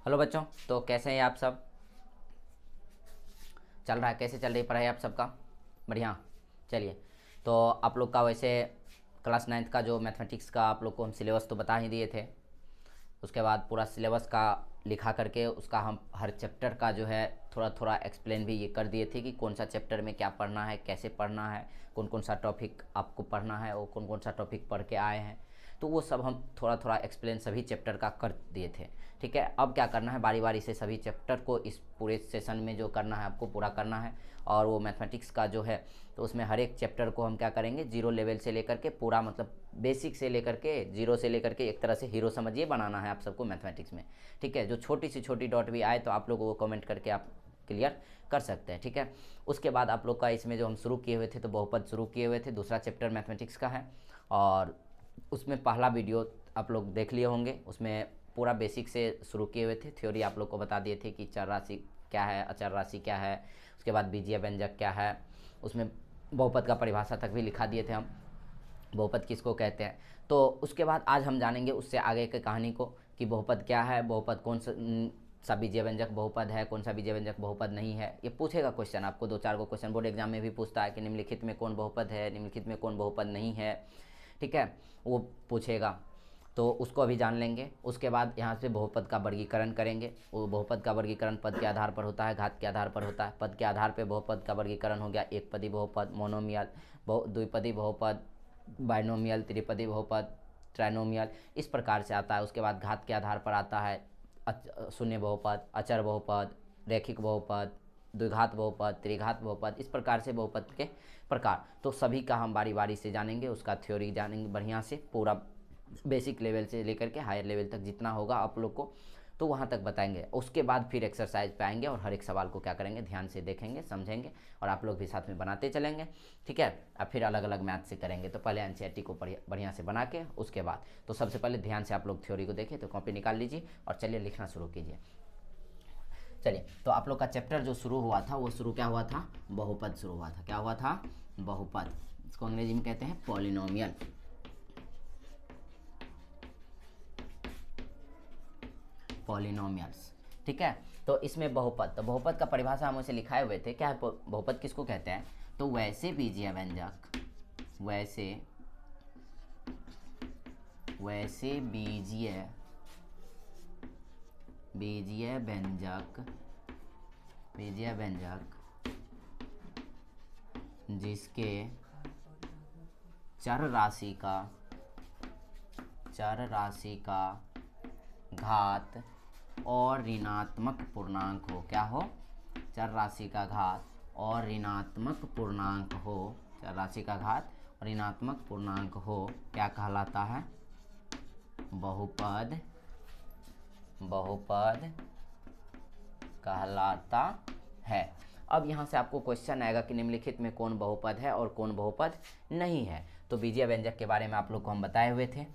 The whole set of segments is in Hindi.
हेलो बच्चों, तो कैसे हैं आप सब? चल रहा है? कैसे चल रही पढ़ाई आप सबका? बढ़िया। चलिए, तो आप लोग का वैसे क्लास नाइन्थ का जो मैथमेटिक्स का आप लोग को हम सिलेबस तो बता ही दिए थे। उसके बाद पूरा सिलेबस का लिखा करके उसका हम हर चैप्टर का जो है थोड़ा थोड़ा एक्सप्लेन भी ये कर दिए थे कि कौन सा चैप्टर में क्या पढ़ना है, कैसे पढ़ना है, कौन कौन सा टॉपिक आपको पढ़ना है और कौन कौन सा टॉपिक पढ़ के आए हैं। तो वो सब हम थोड़ा थोड़ा एक्सप्लेन सभी चैप्टर का कर दिए थे। ठीक है, अब क्या करना है, बारी बारी से सभी चैप्टर को इस पूरे सेशन में जो करना है आपको पूरा करना है। और वो मैथमेटिक्स का जो है तो उसमें हर एक चैप्टर को हम क्या करेंगे, जीरो लेवल से लेकर के पूरा मतलब बेसिक से लेकर के जीरो से लेकर के एक तरह से हीरो समझिए बनाना है आप सबको मैथमेटिक्स में। ठीक है, जो छोटी सी छोटी डॉट भी आए तो आप लोग वो कमेंट करके आप क्लियर कर सकते हैं। ठीक है, उसके बाद आप लोग का इसमें जो हम शुरू किए हुए थे तो बहुपद शुरू किए हुए थे, दूसरा चैप्टर मैथमेटिक्स का है। और उसमें पहला वीडियो आप लोग देख लिए होंगे, उसमें पूरा बेसिक से शुरू किए हुए थे। थ्योरी आप लोग को बता दिए थे कि चर राशि क्या है, अचर राशि क्या है, उसके बाद बीजीय व्यंजक क्या है, उसमें बहुपद का परिभाषा तक भी लिखा दिए थे हम, बहुपद किसको कहते हैं। तो उसके बाद आज हम जानेंगे उससे आगे की कहानी को कि बहुपद क्या है, बहुपद कौन सा बीजीय व्यंजक बहुपद है, कौन सा बीजीय व्यंजक बहुपद नहीं है। ये पूछेगा क्वेश्चन आपको, दो चार को क्वेश्चन बोर्ड एग्जाम में भी पूछता है कि निम्नलिखित में कौन बहुपद है, निम्नलिखित में कौन बहुपद नहीं है। ठीक है, वो पूछेगा, तो उसको अभी जान लेंगे। उसके बाद यहाँ से बहुपद का वर्गीकरण करेंगे। वो बहुपद का वर्गीकरण पद के आधार पर होता है, घात के आधार पर होता है। पद के आधार पर बहुपद का वर्गीकरण हो गया एक पदी बहुपद, मोनोमियल, द्विपदी बहुपद, बाइनोमियल, त्रिपदी बहुपद, ट्राइनोमियल, इस प्रकार से आता है। उसके बाद घात के आधार पर आता है शून्य बहुपद, अचर बहुपद, रैखिक बहुपद, द्विघात बहुपद, त्रिघात बहुपद, इस प्रकार से बहुपद के प्रकार तो सभी का हम बारी बारी से जानेंगे। उसका थ्योरी जानेंगे बढ़िया से, पूरा बेसिक लेवल से लेकर के हायर लेवल तक जितना होगा आप लोग को तो वहाँ तक बताएंगे। उसके बाद फिर एक्सरसाइज पे आएंगे और हर एक सवाल को क्या करेंगे, ध्यान से देखेंगे, समझेंगे और आप लोग भी साथ में बनाते चलेंगे। ठीक है, अब फिर अलग अलग मैथ से करेंगे। तो पहले एनसीईआरटी को बढ़िया से बना के उसके बाद तो सबसे पहले ध्यान से आप लोग थ्योरी को देखें, तो कॉपी निकाल लीजिए और चलिए लिखना शुरू कीजिए। चलिए, तो आप लोग का चैप्टर जो शुरू हुआ था वो शुरू क्या हुआ था, बहुपद शुरू हुआ था। क्या हुआ था, बहुपद। इसको अंग्रेजी में कहते हैं पॉलिनोमियल। पॉलिनोमियल्स। ठीक है, तो इसमें बहुपद, तो बहुपद का परिभाषा हम उसे लिखाए हुए थे। क्या है बहुपद, किसको कहते हैं, तो वैसे बीजीय व्यंजक, वैसे बीजीय व्यंजक जिसके चर राशि का घात और ऋणात्मक पूर्णांक हो। क्या हो, चर राशि का घात और ऋणात्मक पूर्णांक हो, चर राशि का घात और ऋणात्मक पूर्णांक हो, क्या कहलाता है, बहुपद कहलाता है। अब यहाँ से आपको क्वेश्चन आएगा कि निम्नलिखित में कौन बहुपद है और कौन बहुपद नहीं है। तो बीजीय व्यंजक के बारे में आप लोग को हम बताए हुए थे।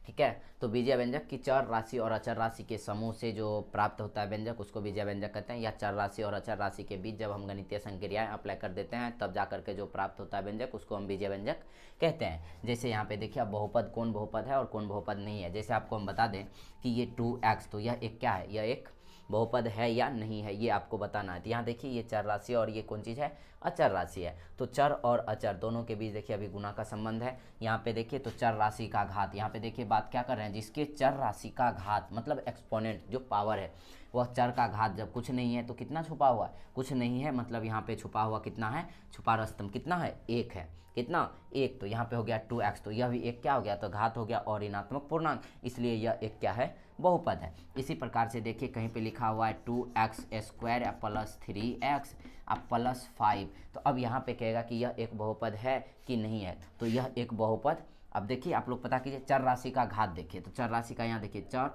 ठीक है, तो बीजीय व्यंजक की चर राशि और अचर राशि के समूह से जो प्राप्त होता है व्यंजक उसको बीजीय व्यंजक कहते हैं। या चर राशि और अचर राशि के बीच जब हम गणितीय संक्रियाएं अप्लाई कर देते हैं तब जाकर के जो प्राप्त होता है व्यंजक उसको हम बीजीय व्यंजक कहते हैं। जैसे यहाँ पे देखिए, अब बहुपद कौन बहुपद है और कौन बहुपद नहीं है। जैसे आपको हम बता दें कि ये 2x, तो यह एक क्या है, यह एक बहुपद है या नहीं है, ये आपको बताना है। तो यहाँ देखिए, ये चर राशि और ये कौन चीज़ है, अचर राशि है। तो चर और अचर दोनों के बीच देखिए अभी गुना का संबंध है। यहाँ पे देखिए, तो चर राशि का घात, यहाँ पे देखिए बात क्या कर रहे हैं, जिसके चर राशि का घात मतलब एक्सपोनेंट जो पावर है वह चर का घात जब कुछ नहीं है तो कितना छुपा हुआ है, कुछ नहीं है, मतलब यहाँ पे छुपा हुआ कितना है, छुपा रस्तम कितना है, एक है। कितना, एक। तो यहाँ पे हो गया 2x, तो यह भी एक क्या हो गया, तो घात हो गया और ऋणात्मक पूर्णांक, इसलिए यह एक क्या है, बहुपद है। इसी प्रकार से देखिए कहीं पे लिखा हुआ है 2x² या प्लस 3x अब प्लस 5, तो अब यहाँ पे कहेगा कि यह एक बहुपद है कि नहीं है, तो यह एक बहुपद। अब देखिए आप लोग पता कीजिए, चर राशि का घात देखिए, तो चर राशि का यहाँ देखिए चर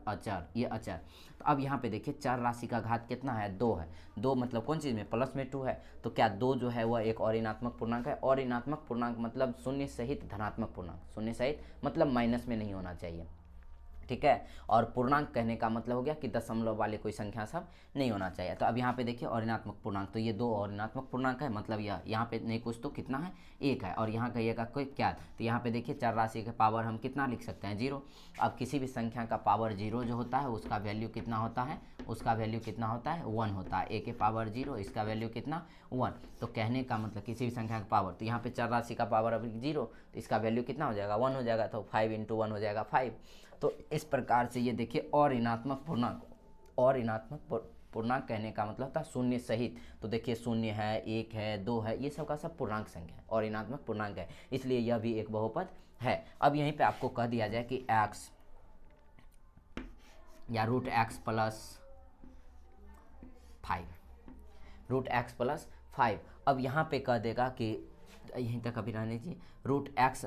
अचर, ये अचर। तो अब यहाँ पे देखिए चर राशि का घात कितना है, 2 है। 2 मतलब कौन चीज़ में, प्लस में 2 है, तो क्या 2 जो है वह एक और ऋणात्मक पूर्णांक है। और ऋणात्मक पूर्णांक मतलब शून्य सहित धनात्मक पूर्णांक, शून्य सहित मतलब माइनस में नहीं होना चाहिए। ठीक है। और पूर्णांक कहने का मतलब हो गया कि दशमलव वाले कोई संख्या सब नहीं होना चाहिए। तो अब यहाँ पे देखिए और ऋणात्मक पूर्णांक, तो ये दो और ऋणात्मक पूर्णांक है, मतलब यह यहाँ पे नहीं कुछ तो कितना है, एक है, और यहाँ कहिएगा कोई क्या, तो यहाँ पे देखिए चर राशि के पावर हम कितना लिख सकते हैं, 0। अब किसी भी संख्या का पावर 0 जो होता है उसका वैल्यू कितना होता है, उसका वैल्यू कितना होता है, 1 होता है। a के पावर 0, इसका वैल्यू कितना, 1। तो कहने का मतलब किसी भी संख्या का पावर, तो यहाँ पे चर राशि का पावर अभी 0, तो इसका वैल्यू कितना हो जाएगा, 1 हो जाएगा, तो 5 × 1 हो जाएगा 5। तो इस प्रकार से ये देखिए और ऋणात्मक पूर्णांक, और ऋणात्मक पूर्णांक कहने का मतलब था शून्य सहित। तो देखिए शून्य है, 1 है, 2 है, ये सब का सब पूर्णांक संख्या है और ऋणात्मक पूर्णांक है, इसलिए यह भी एक बहुपद है। अब यहीं पे आपको कह दिया जाए कि x या √x + 5, √x + 5। अब यहाँ पे कह देगा कि यहीं तक अभी रहने दीजिए, √x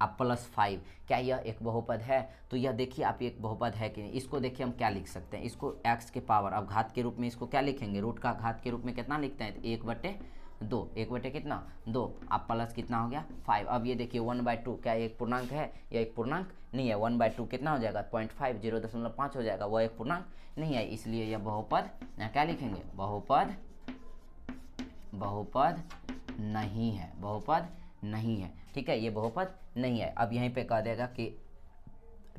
+5, क्या यह एक बहुपद है, तो यह देखिए आप एक बहुपद है कि नहीं। इसको देखिए हम क्या लिख सकते हैं, इसको x के पावर, अब घात के रूप में इसको क्या लिखेंगे, रूट का घात के रूप में कितना लिखते हैं, 1/2, 1 कितना 2, अब प्लस कितना हो गया 5। अब ये देखिए 1/2, क्या एक पूर्णांक है, यह एक पूर्णांक नहीं है, 1/2 कितना हो जाएगा 0.5, 0.5 हो जाएगा, वह एक पूर्णांक नहीं है, इसलिए यह बहुपद, क्या लिखेंगे, बहुपद नहीं है, बहुपद नहीं है, ठीक है, ये बहुपद नहीं है। अब यहीं पे कह देगा कि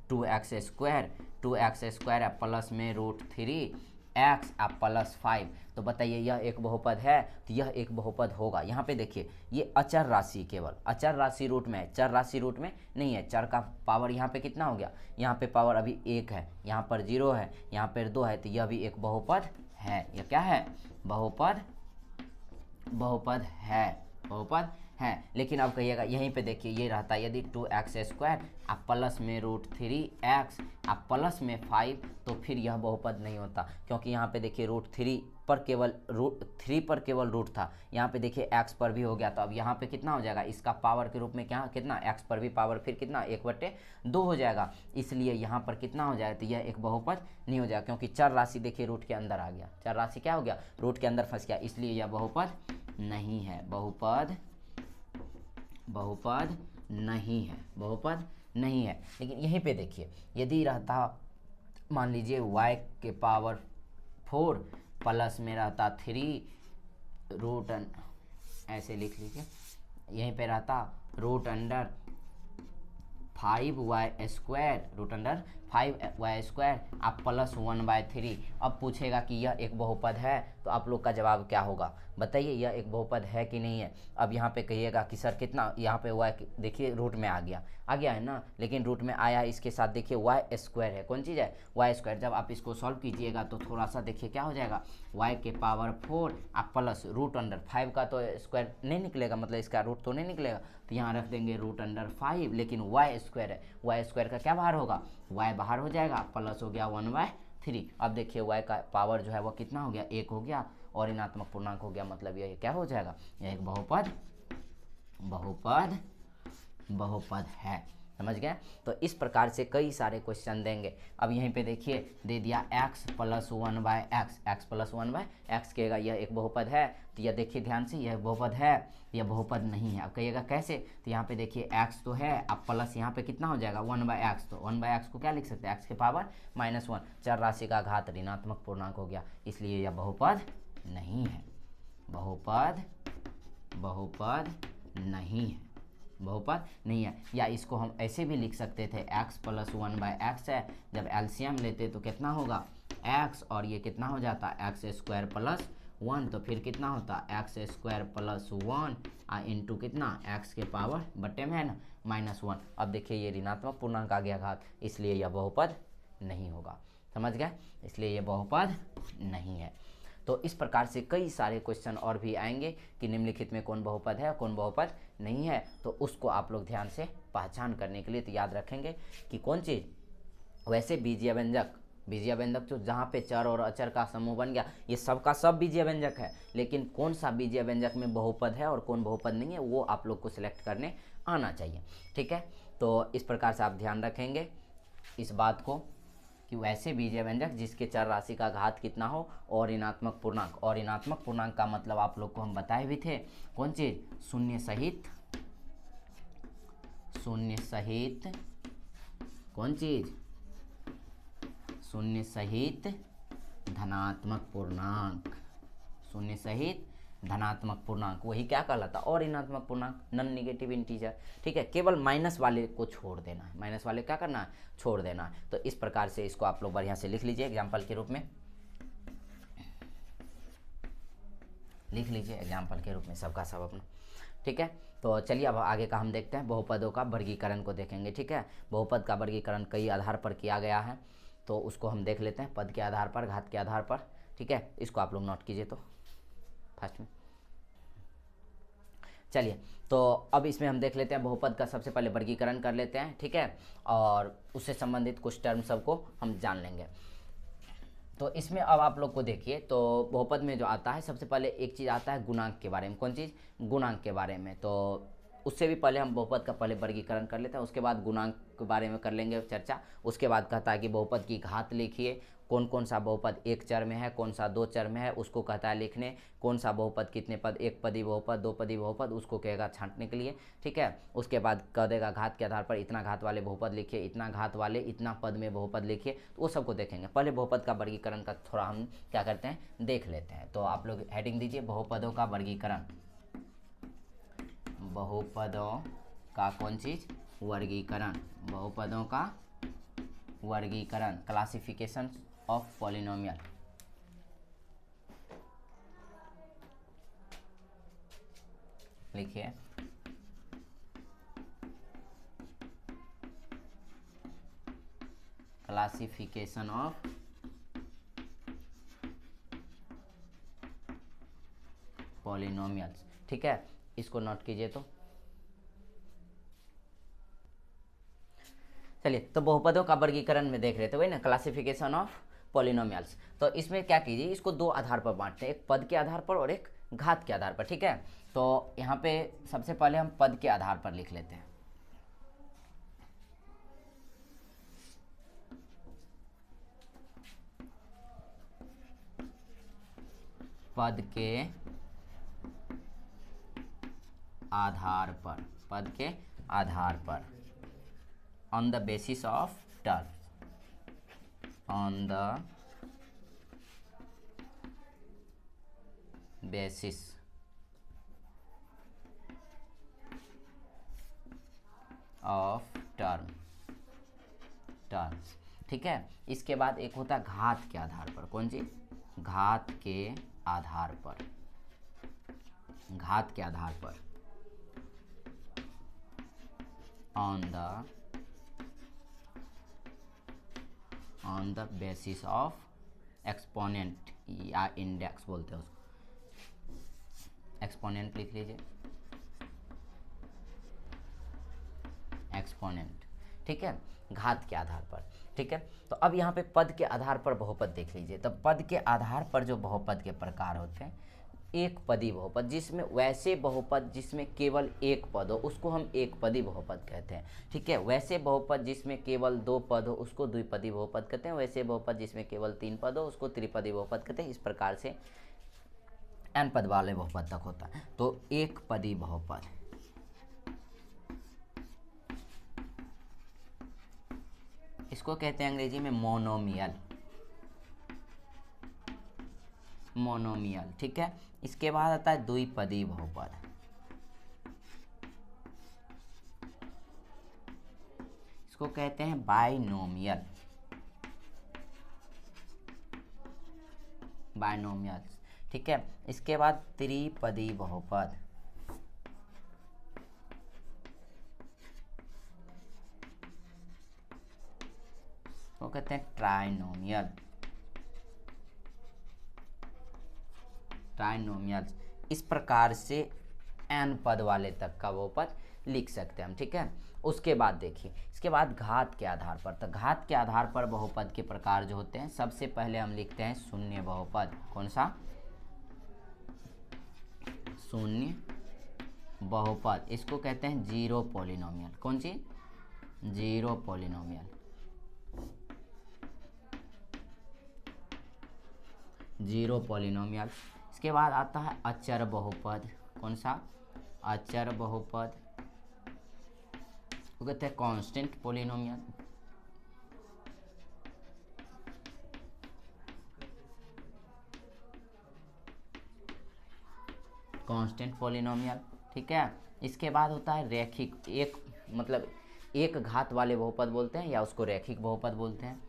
2x² है प्लस में √3x + 5, तो बताइए यह एक बहुपद है, तो यह एक बहुपद होगा। यहाँ पे देखिए ये अचर राशि, केवल अचर राशि रूट में है, चर राशि रूट में नहीं है। चर का पावर यहाँ पे कितना हो गया, यहाँ पे पावर अभी 1 है, यहाँ पर 0 है, यहाँ पर 2 है, तो यह भी एक बहुपद है। यह क्या है, बहुपद है। लेकिन अब कहिएगा यहीं पे देखिए ये रहता है, यदि 2x² प्लस में √3x प्लस में 5, तो फिर यह बहुपद नहीं होता, क्योंकि यहाँ पे देखिए √3 पर केवल √3 पर केवल रूट था, यहाँ पे देखिए x पर भी हो गया, तो अब यहाँ पे कितना हो जाएगा, इसका पावर के रूप में क्या कितना, x पर भी पावर फिर कितना 1/2 हो जाएगा, इसलिए यहाँ पर कितना हो जाएगा, तो यह एक बहुपद नहीं हो जाएगा, क्योंकि चर राशि देखिए रूट के अंदर आ गया, चर राशि क्या हो गया, रूट के अंदर फंस गया, इसलिए यह बहुपद नहीं है, बहुपद नहीं है। लेकिन यहीं पे देखिए यदि रहता, मान लीजिए y के पावर 4 प्लस में रहता 3 ऐसे लिख लीजिए, यहीं पे रहता √5y², √5y² प्लस 1/3। अब पूछेगा कि यह एक बहुपद है, तो आप लोग का जवाब क्या होगा, बताइए यह एक बहुपद है कि नहीं है। अब यहाँ पे कहिएगा कि सर कितना, यहाँ पे y देखिए रूट में आ गया है ना, लेकिन रूट में आया है, इसके साथ देखिए y² है, कौन चीज़ है, y²। जब आप इसको सॉल्व कीजिएगा तो थोड़ा सा देखिए क्या हो जाएगा, y के पावर 4 प्लस √5 का तो स्क्वायर नहीं निकलेगा, मतलब इसका रूट तो नहीं निकलेगा, तो यहाँ रख देंगे √5, लेकिन y² है, y² का क्या बाहर होगा, y बाहर हो जाएगा, प्लस हो गया 1/3। अब देखिए y का पावर जो है वो कितना हो गया, 1 हो गया, और ऋणात्मक पूर्णांक हो गया, मतलब यह क्या हो जाएगा, यह एक बहुपद है, समझ गए। तो इस प्रकार से कई सारे क्वेश्चन देंगे। अब यहीं पे देखिए दे दिया x + 1/x, x + 1/x कहेगा यह एक बहुपद है, तो यह देखिए ध्यान से, यह बहुपद है, यह बहुपद नहीं है। अब कहिएगा कैसे, तो यहाँ पे देखिए x तो है, अब प्लस यहाँ पे कितना हो जाएगा 1/x, तो 1/x को क्या लिख सकते हैं, x के पावर -1, चर राशि का घात ऋणात्मक पूर्णांक हो गया, इसलिए यह बहुपद नहीं है, बहुपद नहीं है। या इसको हम ऐसे भी लिख सकते थे, x + 1/x है, जब एलसीएम लेते तो कितना होगा x, और ये कितना हो जाता x² + 1, तो फिर कितना होता x² + 1 इंटू कितना x के पावर बट्टे में है ना -1। अब देखिए ये ऋणात्मक पूर्णांक आ गया घात, इसलिए यह बहुपद नहीं होगा, समझ गए, इसलिए यह बहुपद नहीं है। तो इस प्रकार से कई सारे क्वेश्चन और भी आएंगे कि निम्नलिखित में कौन बहुपद है कौन बहुपद नहीं है, तो उसको आप लोग ध्यान से पहचान करने के लिए तो याद रखेंगे कि कौन चीज़, वैसे बीजीय व्यंजक जो जहाँ पे चर और अचर का समूह बन गया, ये सब का सब बीजीय व्यंजक है, लेकिन कौन सा बीजीय व्यंजक में बहुपद है और कौन बहुपद नहीं है, वो आप लोग को सिलेक्ट करने आना चाहिए, ठीक है। तो इस प्रकार से आप ध्यान रखेंगे इस बात को कि वैसे बीजीय व्यंजक जिसके चर राशि का घात कितना हो, और ऋणात्मक पूर्णांक, और ऋणात्मक पूर्णांक का मतलब आप लोग को हम बताए भी थे, कौन चीज, शून्य सहित कौन चीज, शून्य सहित धनात्मक पूर्णांक, शून्य सहित धनात्मक पूर्णांक, वही क्या कहलाता और ऋणात्मक पूर्णांक, नॉन निगेटिव इंटीजर। ठीक है, केवल माइनस वाले को छोड़ देना है, माइनस वाले क्या करना है, छोड़ देना है। तो इस प्रकार से इसको आप लोग बढ़िया से लिख लीजिए एग्जाम्पल के रूप में, लिख लीजिए एग्जाम्पल के रूप में सबका सब अपना। ठीक है, तो चलिए अब आगे का हम देखते हैं, बहुपदों का वर्गीकरण को देखेंगे। ठीक है, बहुपद का वर्गीकरण कई आधार पर किया गया है, तो उसको हम देख लेते हैं, पद के आधार पर, घात के आधार पर। ठीक है, इसको आप लोग नोट कीजिए तो फर्स्ट में। चलिए, तो अब इसमें हम देख लेते हैं बहुपद का सबसे पहले वर्गीकरण कर लेते हैं। ठीक है, और उससे संबंधित कुछ टर्म सबको हम जान लेंगे। तो इसमें अब आप लोग को देखिए, तो बहुपद में जो आता है सबसे पहले एक चीज़ आता है गुणांक के बारे में। कौन चीज़, गुणांक के बारे में। तो उससे भी पहले हम बहुपद का पहले वर्गीकरण कर लेते हैं, उसके बाद गुणांक के बारे में कर लेंगे चर्चा। उसके बाद कहता है कि बहुपद की घात लिखिए, कौन कौन सा बहुपद एक चर में है, कौन सा दो चर में है, उसको कहता है लिखने। कौन सा बहुपद कितने पद, एक पदी बहुपद, दो पदी बहुपद, उसको कहेगा छांटने के लिए। ठीक है, उसके बाद कह देगा घात के आधार पर इतना घात वाले बहुपद लिखिए, इतना घात वाले इतना पद में बहुपद लिखिए, तो वो सबको देखेंगे। पहले बहुपद का वर्गीकरण का थोड़ा हम क्या करते हैं, देख लेते हैं। तो आप लोग हेडिंग दीजिए, बहुपदों का वर्गीकरण। बहुपदों का कौन चीज, वर्गीकरण, बहुपदों का वर्गीकरण, क्लासिफिकेशन ऑफ पॉलिनोमियल। लिखिए, क्लासिफिकेशन ऑफ पॉलिनोमियल्स। ठीक है, इसको नोट कीजिए तो। चलिए, तो बहुपदों का वर्गीकरण में देख रहे थे वही ना, क्लासिफिकेशन ऑफ पॉलिनोमियल्स। तो इसमें क्या कीजिए, इसको दो आधार पर बांटते हैं, एक पद के आधार पर और एक घात के आधार पर। ठीक है, तो यहाँ पे सबसे पहले हम पद के आधार पर लिख लेते हैं। पद के आधार पर, पद के आधार पर, on the basis of term, on the basis of terms. ठीक है, इसके बाद एक होता है घात के आधार पर। कौन सी, घात के आधार पर, घात के आधार पर, on the basis of exponent या इंडेक्स बोलते हैं उसको, एक्सपोनेंट लिख लीजिए, एक्सपोनेंट। ठीक है, घात के आधार पर। ठीक है, तो अब यहाँ पे पद के आधार पर बहुपद देख लीजिए। तो पद के आधार पर जो बहुपद के प्रकार होते हैं, एक पदी बहुपद, जिसमें वैसे बहुपद जिसमें केवल एक पद हो उसको हम एक पदी बहुपद कहते हैं। ठीक है, वैसे बहुपद जिसमें केवल दो पद हो उसको द्विपदी बहुपद कहते हैं। वैसे बहुपद जिसमें केवल तीन पद हो उसको त्रिपदी बहुपद कहते हैं। इस प्रकार से n पद वाले बहुपद तक होता है। तो एक पदी बहुपद, इसको कहते हैं अंग्रेजी में मोनोमियल, मोनोमियल। ठीक है, इसके बाद आता है द्विपदी बहुपद, इसको कहते हैं बाइनोमियल, बाइनोमियल। ठीक है, इसके बाद त्रिपदी बहुपद, वो कहते हैं ट्राइनोमियल, ट्राइनोमियल। इस प्रकार से n पद वाले तक का बहुपद लिख सकते हैं हम। ठीक है, उसके बाद देखिए, इसके बाद घात के आधार पर। तो घात के आधार पर बहुपद के प्रकार जो होते हैं, सबसे पहले हम लिखते हैं शून्य बहुपद। कौन सा, शून्य बहुपद, इसको कहते हैं जीरो पॉलिनोमियल। कौन सी, जीरो पॉलिनोमियल, जीरो पॉलिनोमियल। इसके बाद आता है अचर बहुपद। कौन सा, अचर बहुपद, वो कहते हैं कांस्टेंट पॉलिनोमियल। कांस्टेंट पॉलिनोमियल, ठीक है। इसके बाद होता है रैखिक, एक मतलब एक घात वाले बहुपद बोलते हैं या उसको रैखिक बहुपद बोलते हैं।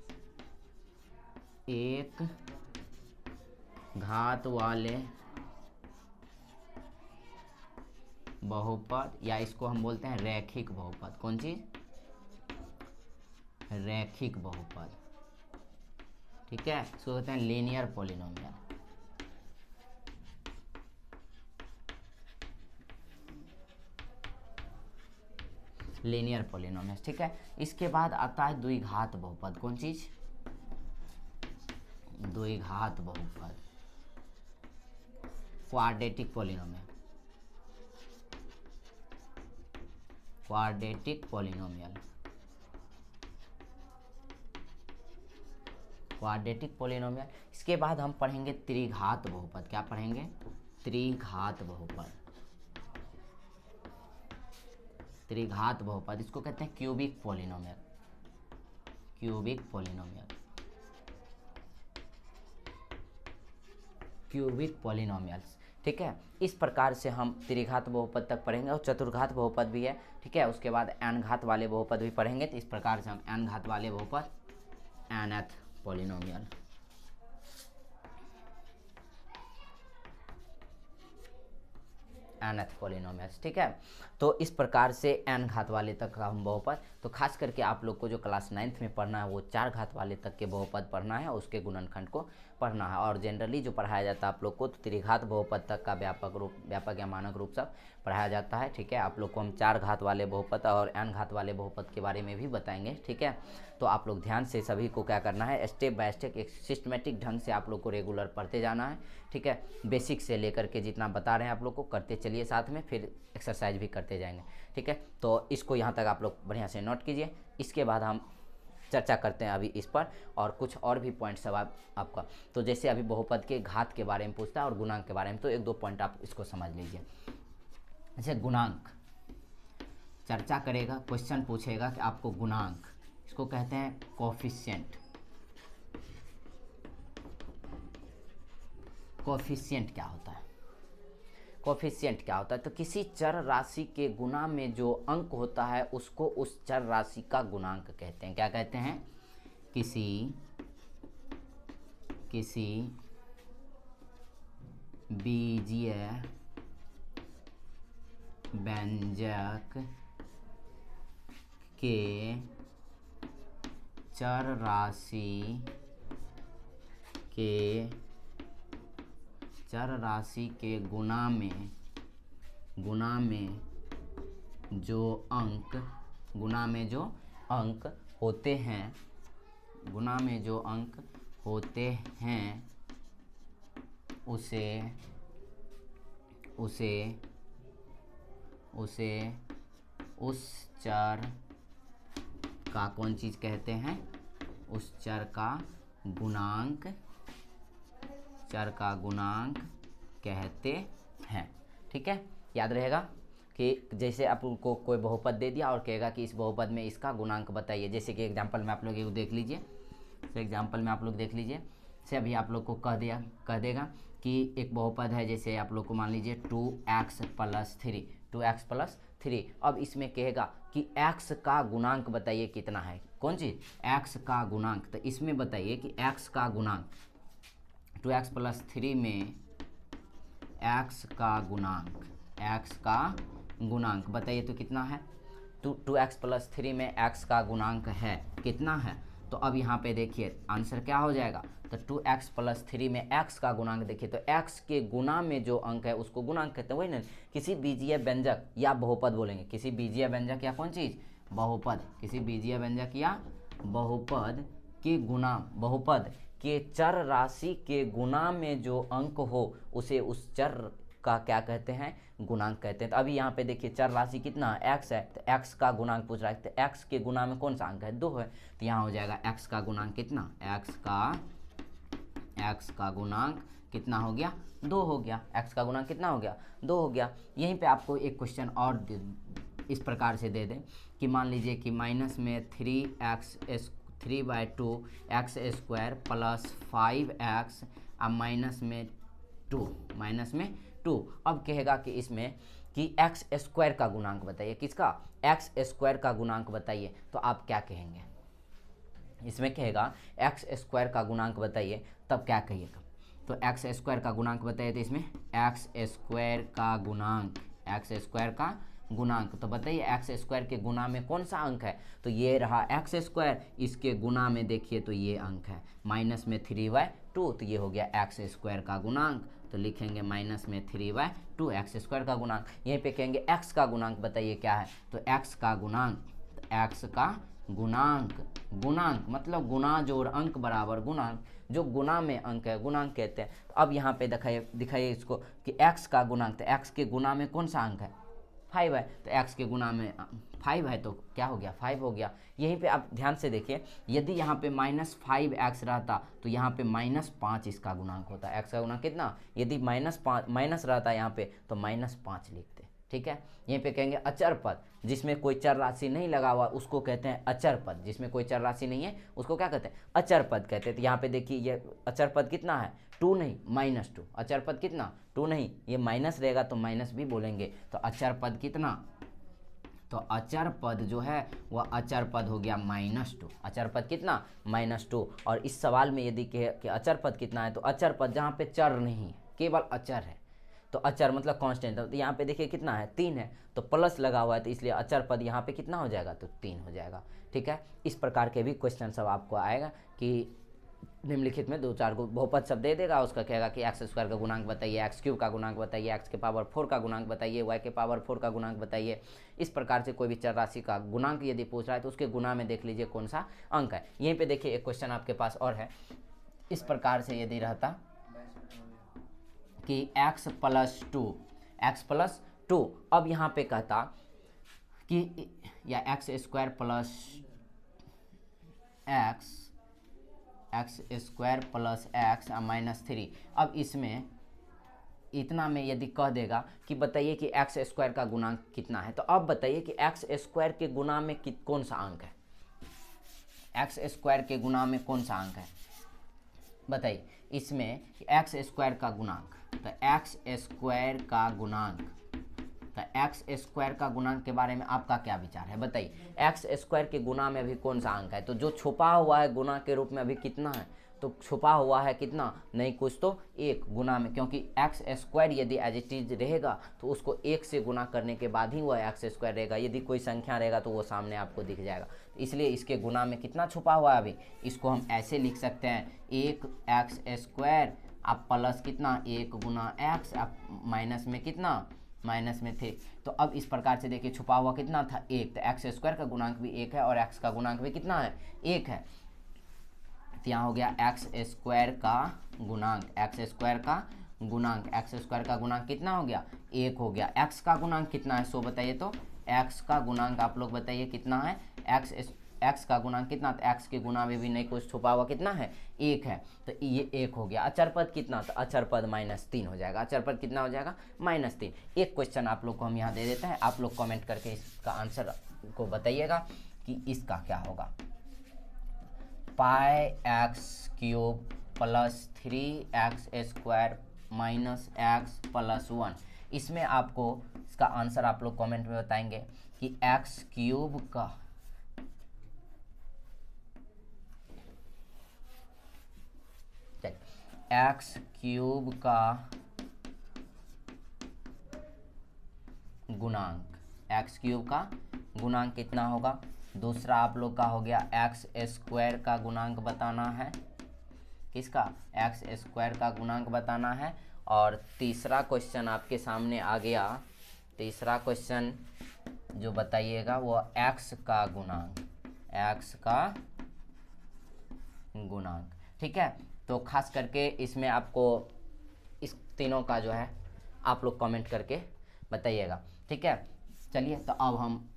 एक घात वाले बहुपद या इसको हम बोलते हैं रैखिक बहुपद। कौन चीज? रैखिक बहुपद, ठीक है। इसको कहते हैं लीनियर पॉलिनोमियल। लीनियर पॉलिनोमियल, ठीक है। इसके बाद आता है द्विघात बहुपद। कौन चीज? द्विघात बहुपद, quadratic polynomial. Quadratic polynomial, quadratic polynomial. इसके बाद हम पढ़ेंगे त्रिघात बहुपद। क्या पढ़ेंगे? त्रिघात बहुपद। त्रिघात बहुपद इसको कहते हैं cubic polynomial. Cubic polynomial, cubic polynomials, ठीक है। इस प्रकार से हम त्रिघात बहुपद तक पढ़ेंगे और चतुर्घात बहुपद भी है, ठीक है। उसके बाद n घात वाले बहुपद भी पढ़ेंगे। तो इस प्रकार से हम n घात वाले बहुपद, nth पॉलिनोमियल, nth पॉलिनोमियल्स, ठीक है। तो इस प्रकार से n घात वाले तक का हम बहुपद, तो खास करके आप लोग को जो क्लास 9th में पढ़ना है वो 4 घात वाले तक के बहुपद पढ़ना है, उसके गुणनखंड को पढ़ना है। और जनरली जो पढ़ाया जाता है आप लोग को तो त्रिघात बहुपद तक का व्यापक या मानक रूप सब पढ़ाया जाता है, ठीक है। आप लोग को हम 4 घात वाले बहुपद और n घात वाले बहुपद के बारे में भी बताएंगे, ठीक है। तो आप लोग ध्यान से सभी को क्या करना है, स्टेप बाय स्टेप एक सिस्टमेटिक ढंग से आप लोग को रेगुलर पढ़ते जाना है, ठीक है। बेसिक से लेकर के जितना बता रहे हैं आप लोग को करते चलिए साथ में, फिर एक्सरसाइज भी करते जाएंगे, ठीक है। तो इसको यहाँ तक आप लोग बढ़िया से नोट कीजिए। इसके बाद हम चर्चा करते हैं अभी इस पर और कुछ और भी पॉइंट सब आपका। तो जैसे अभी बहुपद के घात के बारे में पूछता है और गुणांक के बारे में, तो 1-2 पॉइंट आप इसको समझ लीजिए। जैसे गुणांक चर्चा करेगा, क्वेश्चन पूछेगा कि आपको गुणांक, इसको कहते हैं कोफिशिएंट। कोफिशिएंट क्या होता है? कोफिशिएंट क्या होता है? तो किसी चर राशि के गुणा में जो अंक होता है उसको उस चर राशि का गुणांक कहते हैं। क्या कहते हैं? किसी बीजीय व्यंजक के चर राशि के गुणा में जो अंक होते हैं, उसे उस चर का कौन चीज कहते हैं? उस चर का गुणांक कहते हैं, ठीक है। याद रहेगा कि जैसे आपको कोई बहुपद दे दिया और कहेगा कि इस बहुपद में इसका गुणांक बताइए। जैसे कि एग्जांपल में आप लोग देख लीजिए, से अभी आप लोग को कह देगा कि एक बहुपद है, जैसे आप लोग को मान लीजिए 2x + 3। अब इसमें कहेगा कि x का गुणांक बताइए कितना है। कौन चीज़? x का गुणांक। तो इसमें बताइए कि x का गुणांक 2x + 3 में x का गुणांक बताइए तो कितना है? 2x + 3 में x का गुणांक है कितना है? तो अब यहाँ पे देखिए आंसर क्या हो जाएगा। तो 2x + 3 में x का गुणांक देखिए, तो x के गुणा में जो अंक है उसको गुणांक कहते हैं। वही ना, किसी बीजीय व्यंजक या बहुपद बोलेंगे, किसी बीजीय व्यंजक या कौन चीज़? बहुपद। किसी बीजीय व्यंजक या बहुपद के चर राशि के गुणा में जो अंक हो उसे उस चर का क्या कहते हैं? गुणांक कहते हैं। तो अभी यहाँ पे देखिए चर राशि कितना है? x है, तो x का गुणांक पूछ रहा है। तो x के गुणा में कौन सा अंक है? 2 है। तो यहाँ हो जाएगा x का गुणांक कितना? x का गुणांक कितना हो गया? 2 हो गया। x का गुणांक कितना हो गया? 2 हो गया। यहीं पे आपको एक क्वेश्चन और इस प्रकार से दे दें कि मान लीजिए कि माइनस में 3/2 x² + 5x अब माइनस में 2 2। अब कहेगा कि इसमें कि एक्स स्क्वायर का गुणांक बताइए, किसका, एक्स स्क्वायर का गुणांक बताइए, तो आप क्या कहेंगे, इसमें कहेगा एक्स स्क्वायर का गुणांक बताइए, तब क्या कहिएगा, तो एक्स स्क्वायर का गुणांक बताइए, तो इसमें एक्स स्क्वायर का गुणांक, एक्स स्क्वायर का गुणांक, तो बताइए एक्स स्क्वायर के गुणा में कौन सा अंक है, तो ये रहा एक्स स्क्वायर, इसके गुणा में देखिए तो ये अंक है माइनस में 3/2, तो ये हो गया एक्स स्क्वायर का गुणांक, तो लिखेंगे माइनस में 3/2 एक्स स्क्वायर का गुणांक। यहीं पे कहेंगे एक्स का गुणांक बताइए क्या है, तो एक्स का गुणांक, एक्स का गुणांक, गुणांक मतलब गुणा जोड़ अंक बराबर गुणांक, जो गुणा में अंक है गुणांक कहते हैं। तो अब यहाँ पे दिखाइए इसको कि x का गुणांक, तो x के गुणा में कौन सा अंक है, 5 है, तो x के गुणा में 5 है तो क्या हो गया, 5 हो गया। यहीं पे आप ध्यान से देखिए, यदि यहाँ पे -5x रहता तो यहाँ पे -5 इसका गुणांक होता, x का गुणांक कितना, यदि माइनस रहता यहाँ पे तो -5 लिखते, ठीक है। यहीं पे कहेंगे अचर पद, जिसमें कोई चर राशि नहीं लगा हुआ उसको कहते हैं अचर पद, जिसमें कोई चर राशि नहीं है उसको क्या कहते हैं, अचर पद कहते हैं। तो यहाँ पे देखिए ये अचर पद कितना है, 2 नहीं -2, अचर पद कितना, 2 नहीं, ये माइनस रहेगा तो माइनस भी बोलेंगे, तो अचर पद कितना, तो अचर पद जो है वह अचर पद हो गया -2, अचर पद कितना, -2। और इस सवाल में यदि कहे कि अचर पद कितना है, तो अचर पद जहाँ पे चर नहीं है केवल अचर है, तो अचर मतलब कांस्टेंट, तो यहाँ पे देखिए कितना है, 3 है, तो प्लस लगा हुआ है, तो इसलिए अचर पद यहाँ पे कितना हो जाएगा, तो 3 हो जाएगा, ठीक है। इस प्रकार के भी क्वेश्चन सब आपको आएगा कि निम्नलिखित में 2-4 को बहुपद शब्द दे देगा, उसका कहेगा कि एक्स स्क्वायर का गुणांक बताइए, एक्स क्यूब का गुणांक बताइए, एक्स के पावर 4 का गुणांक बताइए, वाई के पावर 4 का गुणांक बताइए। इस प्रकार से कोई भी चर राशि का गुणांक यदि पूछ रहा है तो उसके गुणा में देख लीजिए कौन सा अंक है। यहीं पे देखिए एक क्वेश्चन आपके पास और है, इस प्रकार से यदि रहता कि x + 2, अब यहाँ पे कहता कि या एक्स स्क्वायर प्लस एक्स -3, अब इसमें इतना में यदि कह देगा कि बताइए कि एक्स स्क्वायर का गुणांक कितना है, तो अब बताइए कि एक्स स्क्वायर के गुणा में कौन सा अंक है, एक्स स्क्वायर के गुणा में कौन सा अंक है बताइए, इसमें एक्स स्क्वायर का गुणांक, तो एक्स स्क्वायर का गुणांक, तो एक्स स्क्वायर का गुणांक के बारे में आपका क्या विचार है बताइए, एक्स स्क्वायर के गुणा में अभी कौन सा अंक है, तो जो छुपा हुआ है गुणा के रूप में अभी कितना है, तो छुपा हुआ है कितना, नहीं कुछ तो 1 गुना में, क्योंकि एक्स स्क्वायर यदि एज इट इज रहेगा तो उसको 1 से गुना करने के बाद ही वह एक्स स्क्वायर रहेगा, यदि कोई संख्या रहेगा तो वो सामने आपको दिख जाएगा, तो इसलिए इसके गुना में कितना छुपा हुआ है अभी, इसको हम ऐसे लिख सकते हैं 1 एक्स स्क्वायर, आप प्लस कितना 1 गुना एक्स, आप माइनस में कितना, माइनस में थे, तो अब इस प्रकार से देखिए छुपा हुआ कितना था 1, तो एक्स स्क्वायर का गुणांक भी 1 है और एक्स का गुणांक भी कितना है 1 है, तो यहाँ हो गया एक्स स्क्वायर का गुणांक, एक्स स्क्वायर का गुणांक, एक्स स्क्वायर का गुणांक कितना हो गया 1 हो गया। एक्स का गुणांक कितना है सो बताइए, तो एक्स का गुणांक आप लोग बताइए कितना है, एक्स का गुणांक कितना, तो एक्स के गुणा में भी नहीं कुछ छुपा हुआ कितना है 1 है, तो ये 1 हो गया। अचर पद कितना, तो अचर पद -3 हो जाएगा, अचर पद कितना हो जाएगा -3। एक क्वेश्चन आप लोग को हम यहाँ दे देते हैं, आप लोग कमेंट करके इसका आंसर को बताइएगा कि इसका क्या होगा, πx³ + 3x² - x + 1, इसमें आपको इसका आंसर आप लोग कमेंट में बताएंगे कि x³ का x³ का गुणांक, x³ का गुणांक कितना होगा। दूसरा आप लोग का हो गया एक्स स्क्वायर का गुणांक बताना है, किसका, एक्स स्क्वायर का गुणांक बताना है। और तीसरा क्वेश्चन आपके सामने आ गया, तीसरा क्वेश्चन जो बताइएगा वो एक्स का गुणांक, एक्स का गुणांक, ठीक है। तो खास करके इसमें आपको इस तीनों का जो है आप लोग कमेंट करके बताइएगा, ठीक है। चलिए तो अब हम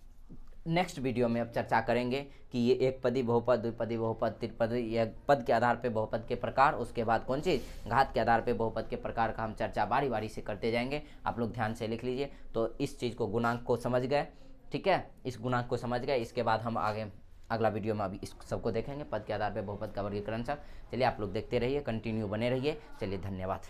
नेक्स्ट वीडियो में अब चर्चा करेंगे कि ये एक पदी बहुपद, द्विपदी बहुपद, त्रिपदी, या पद के आधार पे बहुपद के प्रकार, उसके बाद कौन चीज़, घात के आधार पे बहुपद के प्रकार का हम चर्चा बारी बारी से करते जाएंगे। आप लोग ध्यान से लिख लीजिए। तो इस चीज़ को, गुणांक को समझ गए, ठीक है, इस गुणांक को समझ गए। इसके बाद हम आगे अगला वीडियो में अभी इस सबको देखेंगे, पद के आधार पर बहुपद का वर्गीकरण सब। चलिए आप लोग देखते रहिए, कंटिन्यू बने रहिए। चलिए धन्यवाद।